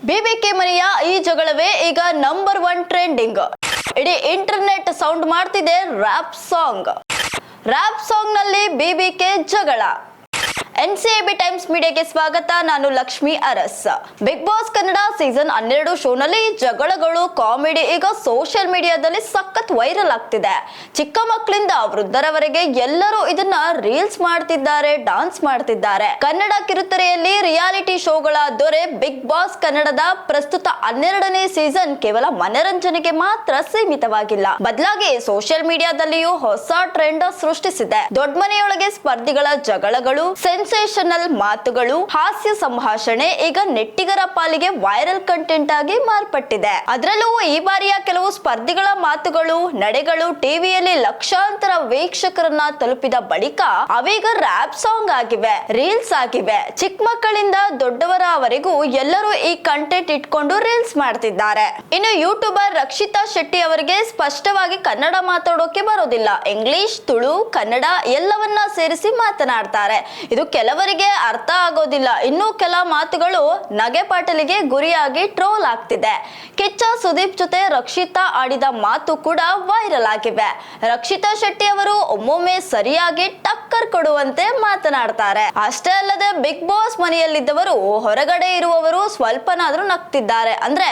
BBK ಮನೆಯ ಈ ಜಗಳವೇ ಈಗ ನಂಬರ್ 1 ಟ್ರೆಂಡಿಂಗ್. ಇಡೀ ಇಂಟರ್ನೆಟ್ ಸೌಂಡ್ ಮಾಡ್ತಿದೆ ರ್ಯಾಪ್ ಸಾಂಗ್ ನಲ್ಲಿ ಬಿಬಿಕೆ ಜಗಳ. NCAB ಟೈಮ್ಸ್ ಮೀಡಿಯಾಗೆ ಸ್ವಾಗತ. ನಾನು Lakshmi Aras. Bigg Boss Kannada season 12 ಶೋನಲ್ಲಿ ಜಗಳಗಳು, ಕಾಮಿಡಿ ಈಗ ಸೋಷಿಯಲ್ ಮೀಡಿಯಾದಲ್ಲಿ ಸಖತ್ ವೈರಲ್ ಆಗ್ತಿದೆ. ಚಿಕ್ಕ ಮಕ್ಕಳಿಂದ ವೃದ್ಧರವರೆಗೆ ಎಲ್ಲರೂ ಇದನ್ನ ರೀಲ್ಸ್ ಮಾಡ್ತಿದ್ದಾರೆ, ಡಾನ್ಸ್ ಮಾಡ್ತಿದ್ದಾರೆ. ಕನ್ನಡ ಕಿರುತೆರೆಯಲ್ಲಿ ರಿಯಾಲಿಟಿ ಶೋಗಳ ದೊರೆ ಬಿಗ್ ಬಾಸ್ ಕನ್ನಡದ ಪ್ರಸ್ತುತ 12ನೇ ಸೀಸನ್ ಕೇವಲ ಮನರಂಜನೆಗೆ ಮಾತ್ರ ಸೀಮಿತವಾಗಿಲ್ಲ, ಬದಲಾಗಿ ಸೋಷಿಯಲ್ ಮೀಡಿಯಾದಲ್ಲಿಯೂ ಹೊಸ ಟ್ರೆಂಡ್ ಸೃಷ್ಟಿಸಿದೆ. ದೊಡ್ಡ ಮನೆಯೊಳಗೆ ಸ್ಪರ್ಧಿಗಳ ಜಗಳಗಳು, ಸೆನ್ಸೇಷನಲ್ ಮಾತುಗಳು, ಹಾಸ್ಯ ಸಂಭಾಷಣೆ ಈಗ ನೆಟ್ಟಿಗರ ಪಾಲಿಗೆ ವೈರಲ್ ಕಂಟೆಂಟ್ ಆಗಿ ಮಾರ್ಪಟ್ಟಿದೆ. ಅದರಲ್ಲೂ ಈ ಬಾರಿಯ ಕೆಲವು ಸ್ಪರ್ಧಿಗಳ ಮಾತುಗಳು, ನಡೆಗಳು ಟಿವಿಯಲ್ಲಿ ಲಕ್ಷಾಂತರ ವೀಕ್ಷಕರನ್ನ ತಲುಪಿದ ಬಳಿಕ ಅವೀಗ ರ್ಯಾಪ್ ಸಾಂಗ್ ಆಗಿವೆ, ರೀಲ್ಸ್ ಆಗಿವೆ. ಚಿಕ್ಕ ಮಕ್ಕಳಿಂದ ದೊಡ್ಡವರವರೆಗೂ ಎಲ್ಲರೂ ಈ ಕಂಟೆಂಟ್ ಇಟ್ಕೊಂಡು ರೀಲ್ಸ್ ಮಾಡ್ತಿದ್ದಾರೆ. ಇನ್ನು ಯೂಟ್ಯೂಬರ್ ರಕ್ಷಿತಾ ಶೆಟ್ಟಿ ಅವರಿಗೆ ಸ್ಪಷ್ಟವಾಗಿ ಕನ್ನಡ ಮಾತಾಡೋಕೆ ಬರೋದಿಲ್ಲ. ಇಂಗ್ಲಿಷ್, ತುಳು, ಕನ್ನಡ ಎಲ್ಲವನ್ನ ಸೇರಿಸಿ ಮಾತನಾಡ್ತಾರೆ. ಇದು ಕೆಲವರಿಗೆ ಅರ್ಥ ಆಗೋದಿಲ್ಲ. ಇನ್ನು ಕೆಲ ಮಾತುಗಳು ನಗೆಪಾಟಲಿಗೆ ಗುರಿಯಾಗಿ ಟ್ರೋಲ್ ಆಗ್ತಿದೆ. ಕಿಚ್ಚ ಸುದೀಪ್ ಜೊತೆ ರಕ್ಷಿತಾ ಆಡಿದ ಮಾತು ಕೂಡ ವೈರಲ್ ಆಗಿವೆ. ರಕ್ಷಿತಾ ಶೆಟ್ಟಿ ಅವರು ಒಮ್ಮೊಮ್ಮೆ ಸರಿಯಾಗಿ ಟಕ್ಕರ್ ಕೊಡುವಂತೆ ಮಾತನಾಡ್ತಾರೆ. ಅಷ್ಟೇ ಅಲ್ಲದೆ ಬಿಗ್ ಬಾಸ್ ಮನೆಯಲ್ಲಿದ್ದವರು ಹೊರಗಡೆ ಇರುವವರು ಸ್ವಲ್ಪನಾದ್ರೂ ನಗ್ತಿದ್ದಾರೆ. ಅಂದ್ರೆ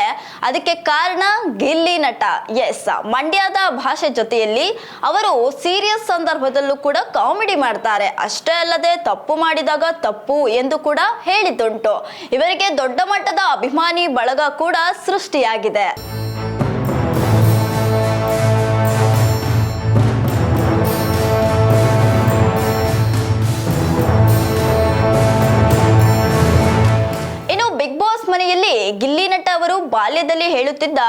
ಅದಕ್ಕೆ ಕಾರಣ ಗಿಲ್ಲಿ ನಟ. ಎಸ್, ಮಂಡ್ಯದ ಭಾಷೆ ಜೊತೆಯಲ್ಲಿ ಅವರು ಸೀರಿಯಸ್ ಸಂದರ್ಭದಲ್ಲೂ ಕೂಡ ಕಾಮಿಡಿ ಮಾಡ್ತಾರೆ. ಅಷ್ಟೇ ಅಲ್ಲದೆ ತಪ್ಪು ಮಾಡಿದಾಗ ತಪ್ಪು ಎಂದು ಕೂಡ ಹೇಳಿದ್ದುಂಟು. ಇವರಿಗೆ ದೊಡ್ಡ ಮಟ್ಟದ ಅಭಿಮಾನಿ ಬಳಗ ಕೂಡ ಸೃಷ್ಟಿಯಾಗಿದೆ. ಇನ್ನು ಬಿಗ್ ಬಾಸ್ ಮನೆಯಲ್ಲಿ ಗಿಲ್ಲಿ ನಟ ಅವರು ಬಾಲ್ಯದಲ್ಲಿ ಹೇಳುತ್ತಿದ್ದ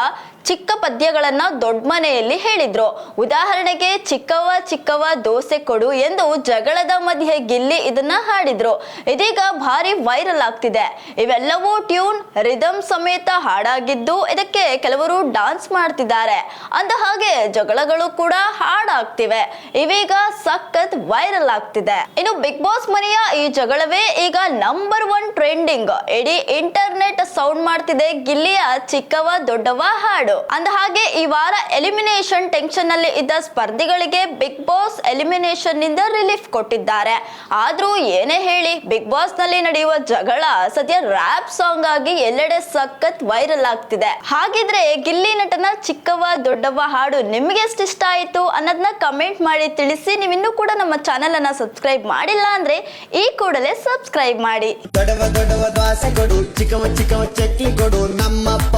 ಚಿಕ್ಕ ಪದ್ಯಗಳನ್ನ ದೊಡ್ಡ ಮನೆಯಲ್ಲಿ ಹೇಳಿದ್ರು. ಉದಾಹರಣೆಗೆ, ಚಿಕ್ಕವ್ವ ಚಿಕ್ಕವ್ವ ದೋಸೆ ಕೊಡು ಎಂದು ಜಗಳದ ಮಧ್ಯೆ ಗಿಲ್ಲಿ ಇದನ್ನ ಹಾಡಿದ್ರು. ಇದೀಗ ಭಾರಿ ವೈರಲ್ ಆಗ್ತಿದೆ. ಇವೆಲ್ಲವೂ ಟ್ಯೂನ್, ರಿದಮ್ ಸಮೇತ ಹಾಡಾಗಿದ್ದು ಇದಕ್ಕೆ ಕೆಲವರು ಡಾನ್ಸ್ ಮಾಡ್ತಿದ್ದಾರೆ. ಅಂದ ಹಾಗೆ ಜಗಳಗಳು ಕೂಡ ಹಾಡಾಗ್ತಿವೆ. ಇವೀಗ ಸಖತ್ ವೈರಲ್ ಆಗ್ತಿದೆ. ಇನ್ನು ಬಿಗ್ ಬಾಸ್ ಮನೆಯ ಈ ಜಗಳವೇ ಈಗ ನಂಬರ್ 1 ಟ್ರೆಂಡಿಂಗ್. ಇಡೀ ಇಂಟರ್ನೆಟ್ ಸೌಂಡ್ ಮಾಡ್ತಿದೆ ಗಿಲ್ಲಿಯ ಚಿಕ್ಕವ್ವ ದೊಡ್ಡವ್ವ ಹಾಡು. ಅಂದ ಹಾಗೆ ಈ ವಾರ ಎಲಿಮಿನೇಷನ್ ಟೆನ್ಷನ್ ನಲ್ಲಿ ಇದ್ದ ಸ್ಪರ್ಧಿಗಳಿಗೆ ಬಿಗ್ ಬಾಸ್ ಎಲಿಮಿನೇಷನ್ ನಿಂದ ರಿಲೀಫ್ ಕೊಟ್ಟಿದ್ದಾರೆ. ಆದ್ರೂ ಏನೇ ಹೇಳಿ, ಬಿಗ್ ಬಾಸ್ ನಲ್ಲಿ ನಡೆಯುವ ಜಗಳ ಸದ್ಯ ರ್ಯಾಪ್ ಸಾಂಗ್ ಆಗಿ ಎಲ್ಲೆಡೆ ಸಖತ್ ವೈರಲ್ ಆಗ್ತಿದೆ. ಹಾಗಿದ್ರೆ ಗಿಲ್ಲಿ ನಟನ ಚಿಕ್ಕವ್ವ ದೊಡ್ಡವ್ವ ಹಾಡು ನಿಮ್ಗೆ ಎಷ್ಟು ಇಷ್ಟ ಆಯ್ತು ಅನ್ನೋದನ್ನ ಕಮೆಂಟ್ ಮಾಡಿ ತಿಳಿಸಿ. ನೀವಿನ್ನೂ ಕೂಡ ನಮ್ಮ ಚಾನೆಲ್ ಅನ್ನ ಸಬ್ಸ್ಕ್ರೈಬ್ ಮಾಡಿಲ್ಲ ಅಂದ್ರೆ ಈ ಕೂಡಲೇ ಸಬ್ಸ್ಕ್ರೈಬ್ ಮಾಡಿ. ದೊಡ್ಡವ ದೊಡ್ಡವ ದ್ವಾಸೆ ಕೊಡು, ಚಿಕ್ಕವ ಚಿಕ್ಕವ ಚಕ್ಲಿ ಕೊಡು, ನಮ್ಮಪ್ಪ